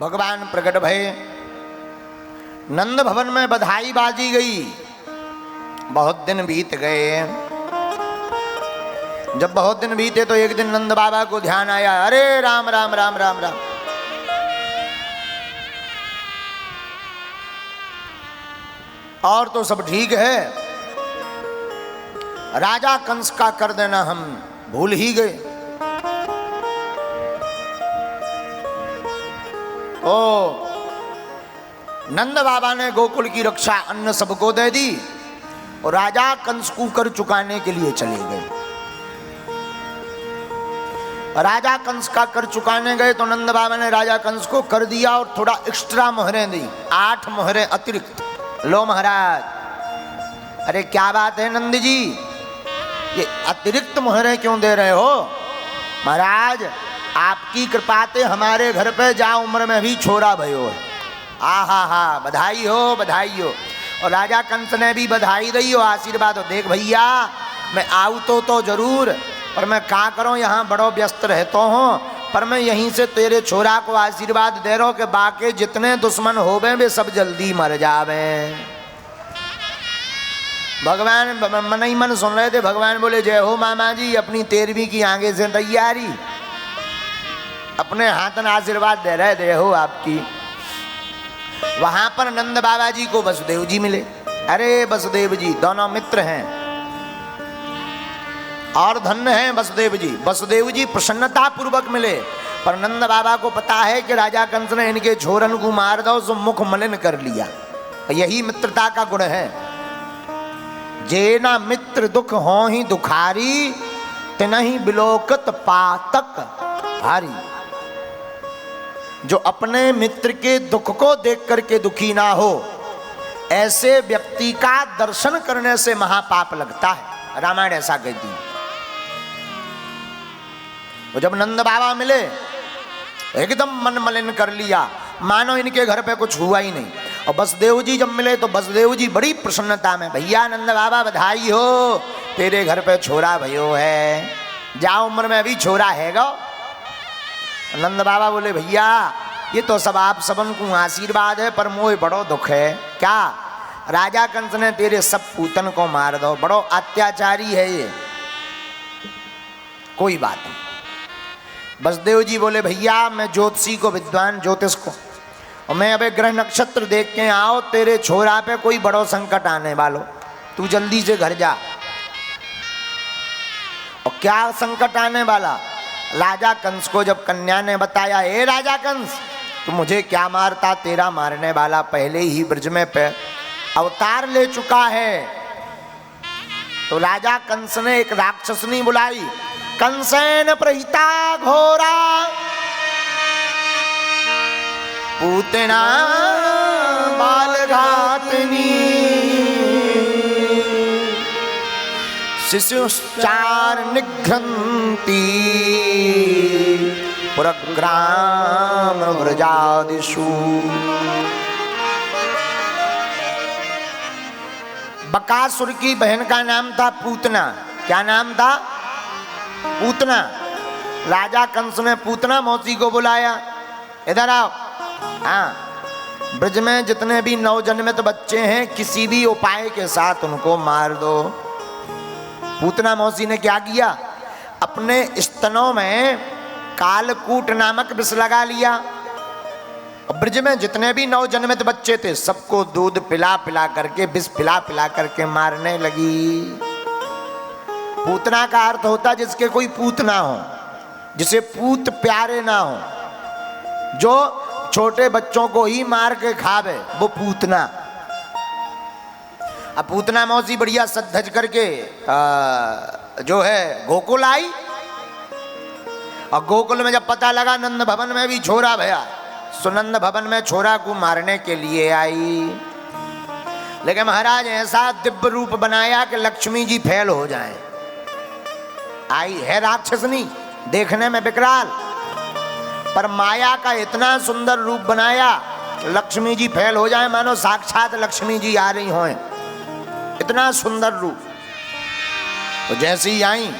भगवान प्रकट भये। नंद भवन में बधाई बाजी गई। बहुत दिन बीत गए। जब बहुत दिन बीते तो एक दिन नंद बाबा को ध्यान आया, अरे राम राम राम राम राम, और तो सब ठीक है, राजा कंस का कर देना हम भूल ही गए। ओ नंद बाबा ने गोकुल की रक्षा अन्न सबको दे दी और राजा कंस को कर चुकाने के लिए चले गए। राजा कंस का कर चुकाने गए तो नंद बाबा ने राजा कंस को कर दिया और थोड़ा एक्स्ट्रा मोहरें दी, 8 मोहरें अतिरिक्त। लो महाराज। अरे क्या बात है नंद जी, ये अतिरिक्त मोहरें क्यों दे रहे हो? महाराज आपकी कृपा से हमारे घर पे जा उम्र में भी छोरा भयो है। आहा हा, बधाई हो बधाई हो। और राजा कंस ने भी बधाई दी और आशीर्वाद हो। देख भैया मैं आऊ तो जरूर, पर मैं क्या करूं, यहाँ बड़ो व्यस्त रहता हूँ, पर मैं यहीं से तेरे छोरा को आशीर्वाद दे रहा हूँ कि बाकी जितने दुश्मन होवे वे सब जल्दी मर जावे। भगवान मन ही मन सुन रहे थे। भगवान बोले जय हो मामा जी, अपनी 13वीं की आगे से तैयारी, अपने हाथन आशीर्वाद दे रहे थे हो आपकी। वहां पर नंद बाबा जी को वसुदेव जी मिले। अरे वसुदेव जी दोनों मित्र हैं और धन्य हैं वसुदेव जी। वसुदेव जी प्रसन्नता पूर्वक मिले, पर नंद बाबा को पता है कि राजा कंस ने इनके छोरन को मार दो सो मुख मलिन कर लिया। यही मित्रता का गुण है। जेना मित्र दुख हो ही दुखारी, तिनहि बिलोकत पातक भारी। जो अपने मित्र के दुख को देख करके दुखी ना हो, ऐसे व्यक्ति का दर्शन करने से महापाप लगता है। रामायण ऐसा कहती है। तो जब नंद बाबा मिले एकदम मन मलिन कर लिया, मानो इनके घर पे कुछ हुआ ही नहीं। और वसुदेव जी जब मिले तो वसुदेव जी बड़ी प्रसन्नता में, भैया नंद बाबा बधाई हो, तेरे घर पे छोरा भयो है, जा उम्र में भी छोरा है गो। नंद बाबा बोले भैया ये तो सब आप सबन को आशीर्वाद है, पर मोह बड़ो दुख है। क्या? राजा कंस ने तेरे सब पूतन को मार दो, बड़ो अत्याचारी है ये। कोई बात नहीं। वसुदेव जी बोले भैया मैं ज्योतिषी को, विद्वान ज्योतिष को, और मैं अबे ग्रह नक्षत्र देख के आओ, तेरे छोरा पे कोई बड़ो संकट आने वालो, तू जल्दी से घर जा। और क्या संकट आने वाला? राजा कंस को जब कन्या ने बताया, ए राजा कंस तू मुझे क्या मारता, तेरा मारने वाला पहले ही ब्रज में पे अवतार ले चुका है। तो राजा कंस ने एक राक्षसनी बुलाई, कंसेन प्रहिता घोरा पूतना बालघातनी, शिशुश्चार निघ्रन्ति पुरग्राम व्रजादिषु। बकासुर की बहन का नाम था पूतना। क्या नाम था? पूतना। राजा कंस ने पूतना मौसी को बुलाया, इधर आओ। हाँ, ब्रज में जितने भी नवजन्मित बच्चे हैं किसी भी उपाय के साथ उनको मार दो। पूतना मौसी ने क्या किया? अपने स्तनों में कालकूट नामक विष लगा लिया। ब्रज में जितने भी नवजन्मित बच्चे थे सबको दूध पिला पिला करके, विष पिला पिला करके मारने लगी। पूतना का अर्थ होता जिसके कोई पूत ना हो, जिसे पूत प्यारे ना हो, जो छोटे बच्चों को ही मार के खावे, वो पूतना। अब पूतना मौसी बढ़िया सज करके जो है गोकुल आई। और गोकुल में जब पता लगा नंद भवन में भी छोरा भया, सुनंद भवन में छोरा को मारने के लिए आई। लेकिन महाराज ऐसा दिव्य रूप बनाया कि लक्ष्मी जी फेल हो जाएं। आई है राक्षसनी, देखने में विकराल, पर माया का इतना सुंदर रूप बनाया लक्ष्मी जी फेल हो जाए, मानो साक्षात लक्ष्मी जी आ रही हों। इतना सुंदर रूप। तो जैसे ही आई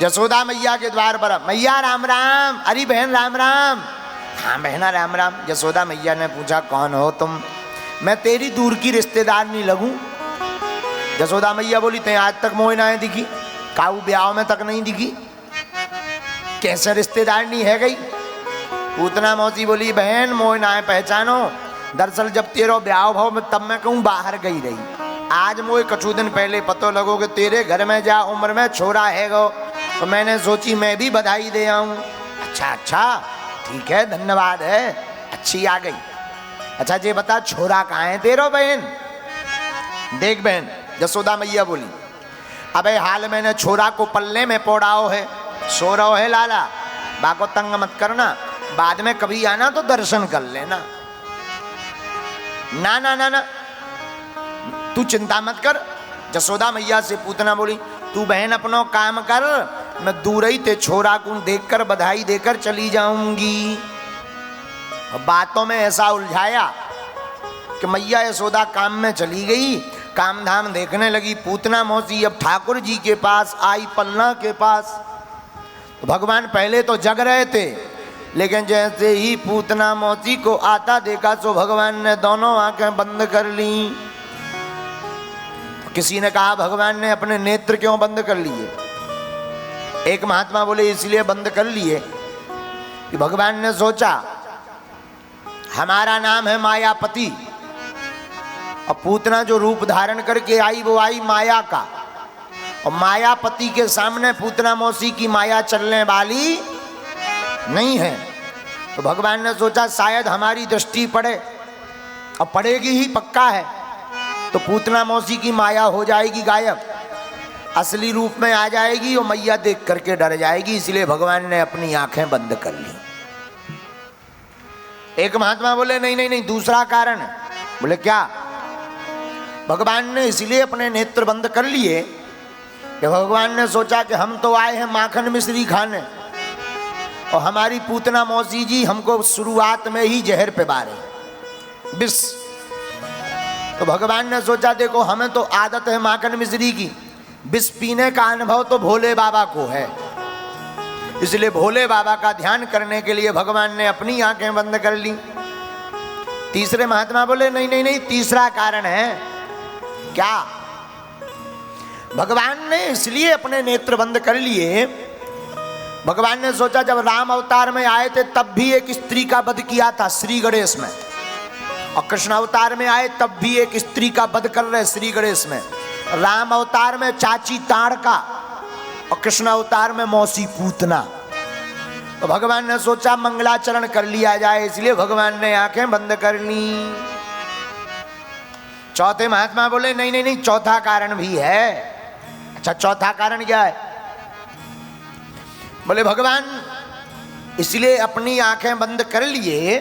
जसोदा मैया के द्वार पर, मैया राम राम। अरे बहन राम राम। हाँ बहना राम राम। यशोदा मैया ने पूछा कौन हो तुम? मैं तेरी दूर की रिश्तेदार नहीं लगूं? यशोदा मैया बोली ते आज तक मोह ना दिखी, काऊ ब्याह में तक नहीं दिखी, कैसे रिश्तेदार नहीं है गई? पूतना मौसी बोली बहन मोह ना पहचानो, दरअसल जब तेरो ब्याह भाव में तब मैं कहूँ बाहर गई रही, आज मोह कछु दिन पहले पतो लगो कि तेरे घर में जा उम्र में छोरा है गो, तो मैंने सोची मैं भी बधाई दे आऊं। अच्छा अच्छा ठीक है धन्यवाद है, अच्छी आ गई। अच्छा ये बता छोरा कहाँ है तेरो बहन? देख बहन यशोदा मैया बोली अबे हाल मैंने छोरा को पल्ले में पोड़ाओ है, सो रहो है लाला, बाको तंग मत करना, बाद में कभी आना तो दर्शन कर लेना। ना ना ना ना तू चिंता मत कर। यशोदा मैया से पूतना बोली तू बहन अपनो काम कर, मैं दूर ही ते छोरा को देखकर बधाई देकर चली जाऊंगी। बातों में ऐसा उलझाया कि मैया यशोदा काम में चली गई, काम धाम देखने लगी। पूतना मौसी अब ठाकुर जी के पास आई, पलना के पास। तो भगवान पहले तो जग रहे थे, लेकिन जैसे ही पूतना मौसी को आता देखा तो भगवान ने दोनों आंखें बंद कर ली। किसी ने कहा भगवान ने अपने नेत्र क्यों बंद कर लिए? एक महात्मा बोले इसलिए बंद कर लिए कि भगवान ने सोचा हमारा नाम है मायापति, और पूतना जो रूप धारण करके आई वो आई माया का, और मायापति के सामने पूतना मौसी की माया चलने वाली नहीं है। तो भगवान ने सोचा शायद हमारी दृष्टि पड़े, और पड़ेगी ही पक्का है, तो पूतना मौसी की माया हो जाएगी गायब, असली रूप में आ जाएगी और मैया देख करके डर जाएगी, इसलिए भगवान ने अपनी आंखें बंद कर ली। एक महात्मा बोले नहीं नहीं नहीं दूसरा कारण है। बोले क्या? भगवान ने इसलिए अपने नेत्र बंद कर लिए कि भगवान ने सोचा कि हम तो आए हैं माखन मिश्री खाने, और हमारी पूतना मौसी जी हमको शुरुआत में ही जहर पे मारे विष। तो भगवान ने सोचा देखो हमें तो आदत है माखन मिश्री की, विष पीने का अनुभव तो भोले बाबा को है, इसलिए भोले बाबा का ध्यान करने के लिए भगवान ने अपनी आंखें बंद कर ली। तीसरे महात्मा बोले नहीं नहीं नहीं तीसरा कारण है। क्या? भगवान ने इसलिए अपने नेत्र बंद कर लिए, भगवान ने सोचा जब राम अवतार में आए थे तब भी एक स्त्री का वध किया था श्री गणेश में, और कृष्ण अवतार में आए तब भी एक स्त्री का वध कर रहे श्री गणेश में। राम अवतार में चाची ताड़का, और कृष्ण अवतार में मौसी पूतना। तो भगवान ने सोचा मंगलाचरण कर लिया जाए, इसलिए भगवान ने आंखें बंद कर ली। चौथे महात्मा बोले नहीं नहीं नहीं चौथा कारण भी है। अच्छा चौथा कारण क्या है? बोले भगवान इसलिए अपनी आंखें बंद कर लिए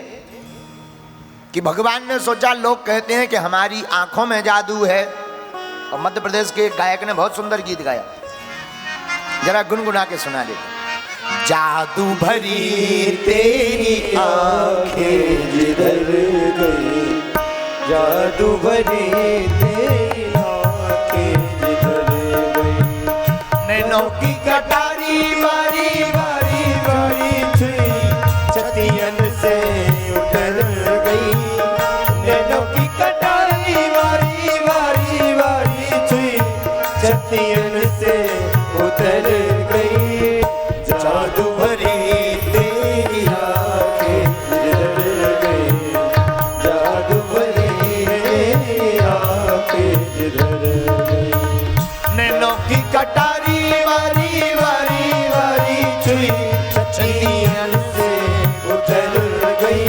कि भगवान ने सोचा लोग कहते हैं कि हमारी आंखों में जादू है, और मध्य प्रदेश के एक गायक ने बहुत सुंदर गीत गाया, जरा गुनगुना के सुना दे। जादू भरी तेरी आंखें जिधर गई, जादू भरी तेरी आंखें जिधर गई, नैनों की कटारी बारी बारी बारी छुई छतियन से उतर गई, नैनों की कटारी बारी बारी बारी छुई छतियन से उतर गई, जादू भरी तेरी आंखें जिधर गई, जादू भरी तेरी आंखें जिधर गई, नैनों की कटारी बारी बारी बारी छुई छतियन से उतर गई,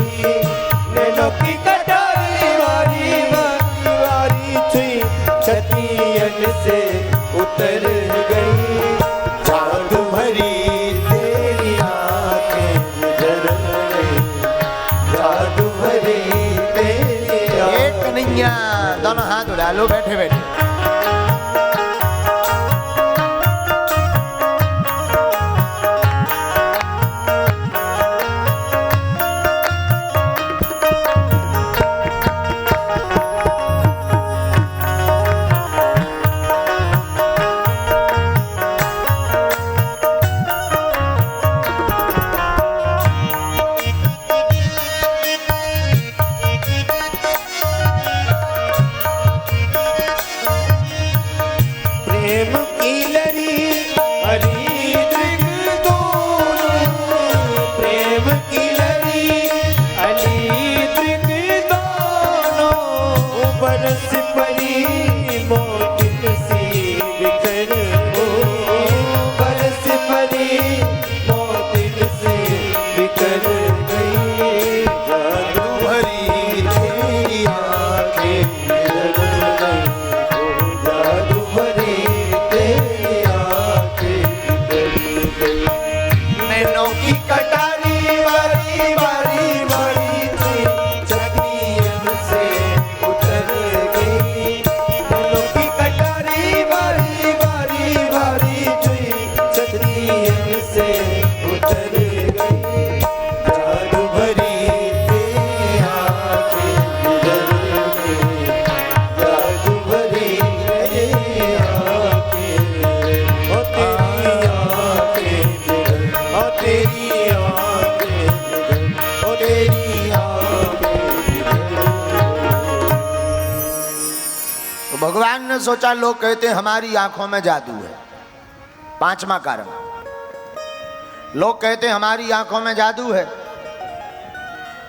नैनों की कटारी बारी बारी बारी छुई छतियन से उतर गई, जादू भरी तेरी आंखें जिधर गई, जादू भरी तेरी एक कन्हैया दोनों हाथ उड़ा लो बैठे बैठे। भगवान ने सोचा, लोग कहते हैं हमारी आंखों में जादू है। पांचवा कारण, लोग कहते हैं हमारी आंखों में जादू है,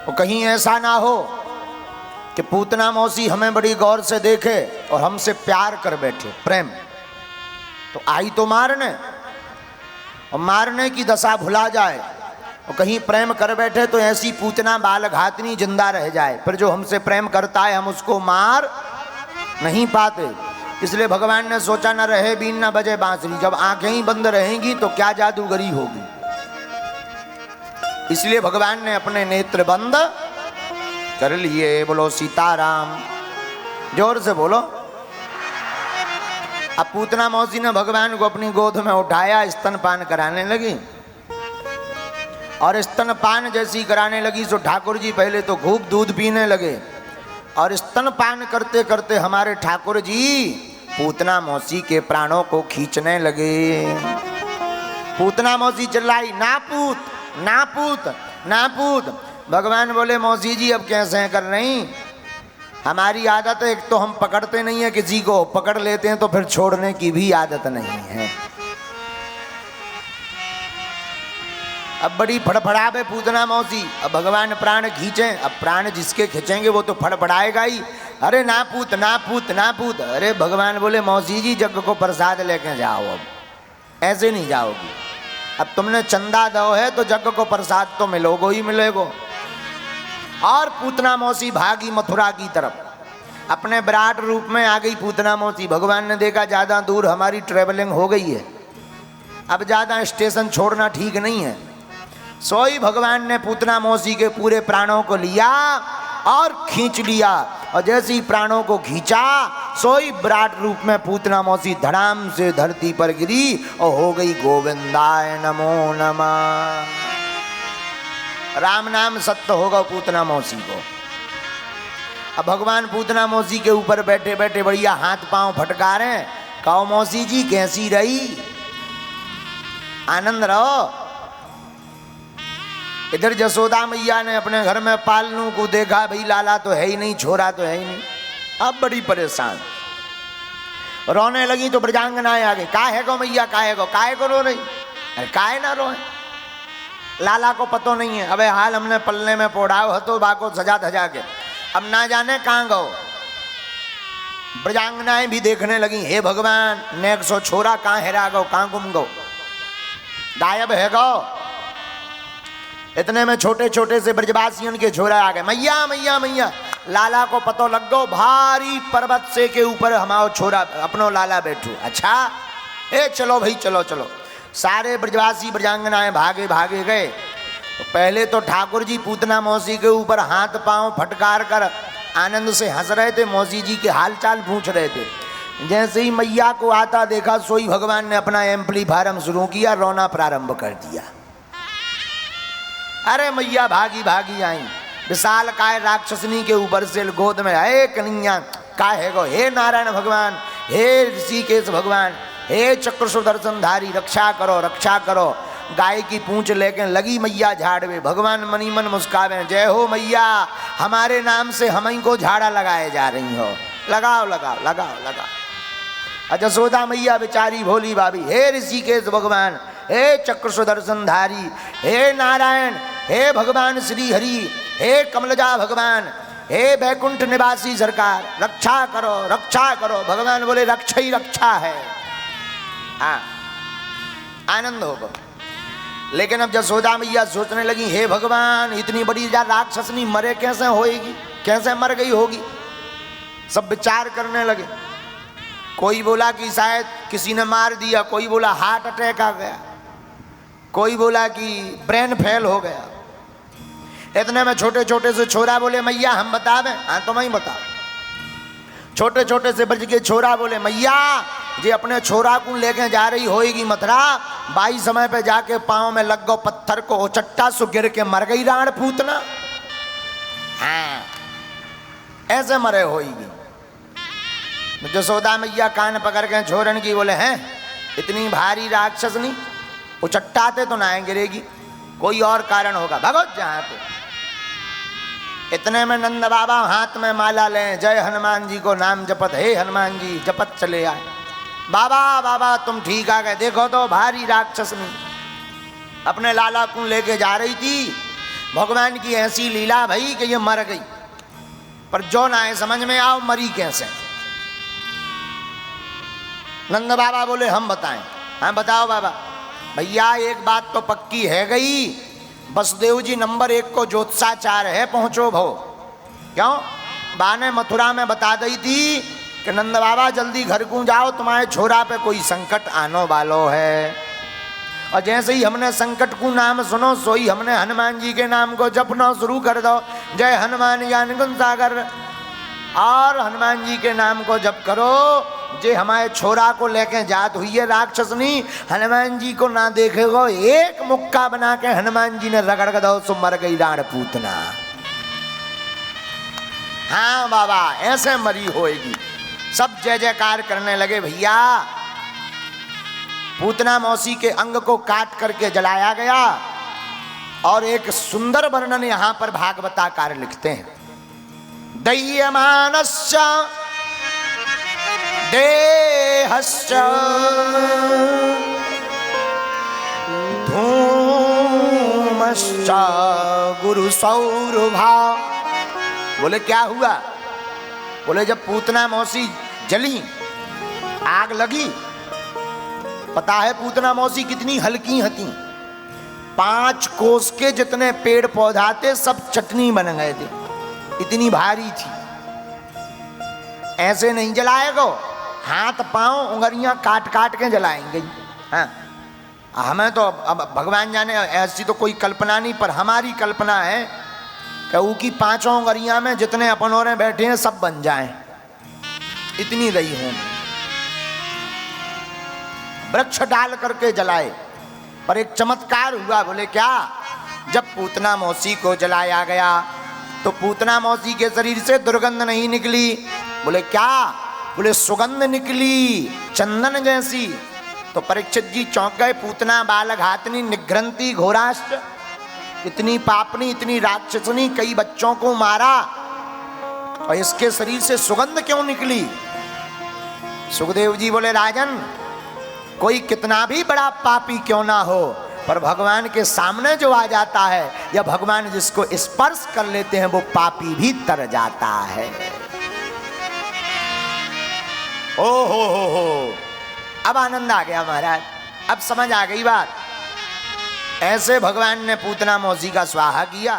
और कहीं ऐसा ना हो कि पूतना मौसी हमें बड़ी गौर से देखे और हमसे प्यार कर बैठे, प्रेम। तो आई तो मारने, और मारने की दशा भुला जाए, और कहीं प्रेम कर बैठे तो ऐसी पूतना बाल घातनी जिंदा रह जाए, फिर जो हमसे प्रेम करता है हम उसको मार नहीं पाते। इसलिए भगवान ने सोचा, न रहे बीन न बजे बांसुरी, जब आंखें ही बंद रहेंगी तो क्या जादूगरी होगी। इसलिए भगवान ने अपने नेत्र बंद कर लिए। बोलो सीताराम, जोर से बोलो। अब पूतना मौसी ने भगवान को अपनी गोद में उठाया, स्तनपान कराने लगी, और स्तनपान जैसी कराने लगी तो ठाकुर जी पहले तो खूब दूध पीने लगे, और स्तनपान करते करते हमारे ठाकुर जी पूतना मौसी के प्राणों को खींचने लगे। पूतना मौसी चिल्लाई, ना पूत, ना पूत, ना पूत। भगवान बोले, मौसी जी अब कैसे कर रही, हमारी आदत है, एक तो हम पकड़ते नहीं है किसी को, पकड़ लेते हैं तो फिर छोड़ने की भी आदत नहीं है। अब बड़ी फड़फड़ावे पूतना मौसी। अब भगवान प्राण खींचे, अब प्राण जिसके खींचेंगे वो तो फड़फड़ाएगा ही। अरे ना पूत, ना पूत, ना पूत। अरे भगवान बोले, मौसी जी जग को प्रसाद लेके जाओ, अब ऐसे नहीं जाओगी, अब तुमने चंदा दो है तो जग को प्रसाद तो मिलोगो ही मिलेगो। और पूतना मौसी भागी मथुरा की तरफ, अपने विराट रूप में आ गई पूतना मौसी। भगवान ने देखा ज़्यादा दूर हमारी ट्रेवलिंग हो गई है, अब ज़्यादा स्टेशन छोड़ना ठीक नहीं है। सोई भगवान ने पूतना मौसी के पूरे प्राणों को लिया और खींच लिया, और जैसे ही प्राणों को खींचा सोई विराट रूप में पूतना मौसी धड़ाम से धरती पर गिरी और हो गई गोविंदाय नमो नमः। राम नाम सत्य होगा पूतना मौसी को। अब भगवान पूतना मौसी के ऊपर बैठे बैठे बढ़िया हाथ पांव फटका रहे हैं, कहो मौसी जी कैसी रही, आनंद रहो। इधर जसोदा मैया ने अपने घर में पालनू को देखा, भाई लाला तो है ही नहीं, छोरा तो है ही नहीं, अब बड़ी परेशान, रोने लगी। तो ब्रजांगनाएं आ गई, काहे को मैया, काहे को रो रही, अरे काहे ना रोए, लाला को पतो नहीं है, अबे हाल हमने पल्ले में पोड़ाओ हतो बाको सजा धजा के, अब ना जाने कहाँ गो। ब्रजांगनाएं भी देखने लगी, हे भगवान नेक सो छोरा कहाँ हेरा गो, कहाँ गुम गो, गायब है गो। इतने में छोटे छोटे से ब्रजवासियों के छोरा आ गए, मैया मैया मैया, लाला को पतो लग गो, भारी पर्वत से के ऊपर हमारो छोरा अपनो लाला बैठू। अच्छा ए चलो भाई, चलो चलो। सारे ब्रजवासी ब्रजांगनाएं भागे भागे गए। तो पहले तो ठाकुर जी पूतना मौसी के ऊपर हाथ पांव फटकार कर आनंद से हंस रहे थे, मौसी जी के हाल चाल पूछ रहे थे। जैसे ही मैया को आता देखा, सोई भगवान ने अपना एम्पलीफायर शुरू किया, रोना प्रारंभ कर दिया। अरे मैया भागी भागी आई, विशाल काय राक्षसनी के ऊपर से गोद में, हे कन्हैया काहे गो, हे नारायण भगवान, हे ऋषिकेश भगवान, हे चक्र सुदर्शनधारी रक्षा करो रक्षा करो। गाय की पूंछ लेके लगी मैया झाड़वे, भगवान मनी मन मुस्कावे, जय हो मैया, हमारे नाम से हम ही को झाड़ा लगाए जा रही हो, लगाओ लगाओ लगाओ लगाओ। जसोदा मैया बेचारी भोली भाभी, हे ऋषिकेश भगवान, हे चक्र सुदर्शनधारी, हे नारायण, हे भगवान श्री हरि, हे कमलजा भगवान, हे बैकुंठ निवासी सरकार, रक्षा करो रक्षा करो। भगवान बोले रक्षा ही रक्षा है, हाँ आनंद होगा। लेकिन अब जसोदा मैया सोचने लगी, हे भगवान इतनी बड़ी राक्षसनी मरे कैसे होएगी, कैसे मर गई होगी। सब विचार करने लगे, कोई बोला कि शायद किसी ने मार दिया, कोई बोला हार्ट अटैक आ गया, कोई बोला कि ब्रेन फेल हो गया। इतने में छोटे छोटे से छोरा बोले, मैया हम बतावे, हाँ तो मैं ही बताओ। छोटे छोटे से ब्रज के छोरा बोले, मैया जे अपने छोरा को लेके जा रही होएगी मथुरा, बाई समय पे जाके पांव में लग गो पत्थर को, चट्टा सु गिर के मर गई राण पूतना, हाँ ऐसे मरे होएगी। जसोदा मैया कान पकड़ के छोरन की बोले, हैं इतनी भारी राक्षस नहीं, वो चट्टाते तो ना गिरेगी, कोई और कारण होगा, भगो जहाँ पे। इतने में नंद बाबा हाथ में माला लें, जय हनुमान जी को नाम जपत, हे हनुमान जी जपत चले आए। बाबा बाबा तुम ठीक आ गए। देखो तो भारी राक्षसनी अपने लाला को लेके जा रही थी। भगवान की ऐसी लीला भई कि ये मर गई, पर जो ना है समझ में आओ मरी कैसे। नंद बाबा बोले हम बताएं। हाँ बताओ बाबा। भैया एक बात तो पक्की है गई, वसुदेव जी नंबर 1 को ज्योत्साचार है, पहुंचो भो। क्यों? बा ने मथुरा में बता दी थी कि नंद बाबा जल्दी घर को जाओ, तुम्हारे छोरा पे कोई संकट आनो वालो है। और जैसे ही हमने संकट को नाम सुनो सोई हमने हनुमान जी के नाम को जपना शुरू कर दो, जय हनुमान ज्ञान गुण सागर। और हनुमान जी के नाम को जप करो। जे हमारे छोरा को लेके जात हुई है राक्षसनी, हनुमान जी को ना देखेगो एक मुक्का बना के हनुमान जी ने रगड़ दो सो मर गई राण पूतना। हाँ बाबा ऐसे मरी होएगी। सब जय जयकार करने लगे। भैया पूतना मौसी के अंग को काट करके जलाया गया। और एक सुंदर वर्णन यहां पर भागवताकार लिखते हैं, दह्यमानस्य देहस्य धूमश्च गुरु सौरभा। बोले क्या हुआ? बोले जब पूतना मौसी जली, आग लगी। पता है पूतना मौसी कितनी हल्की हती? 5 कोस के जितने पेड़ पौधा थे सब चटनी बन गए थे, इतनी भारी थी। ऐसे नहीं जलाएगो, हाथ पांव उंगलियां काट काट के जलाएंगे। हाँ हमें तो अब भगवान जाने ऐसी तो कोई कल्पना नहीं, पर हमारी कल्पना है कि वो की 5 उंगलियां में जितने अपनों बैठे हैं सब बन जाएं, इतनी रही हूं। वृक्ष डाल करके जलाए। पर एक चमत्कार हुआ। बोले क्या? जब पूतना मौसी को जलाया गया तो पूतना मौसी के शरीर से दुर्गंध नहीं निकली। बोले क्या? बोले सुगंध निकली चंदन जैसी। तो परीक्षित जी चौंक गए। पूतना बाल घातनी निघ्रंती घोराश्च, इतनी पापनी इतनी राक्षसनी, कई बच्चों को मारा और इसके शरीर से सुगंध क्यों निकली? सुखदेव जी बोले राजन कोई कितना भी बड़ा पापी क्यों ना हो, पर भगवान के सामने जो आ जाता है या भगवान जिसको स्पर्श कर लेते हैं वो पापी भी तर जाता है। ओ हो, अब आनंद आ गया महाराज, अब समझ आ गई बात। ऐसे भगवान ने पूतना मौसी का स्वाहा किया।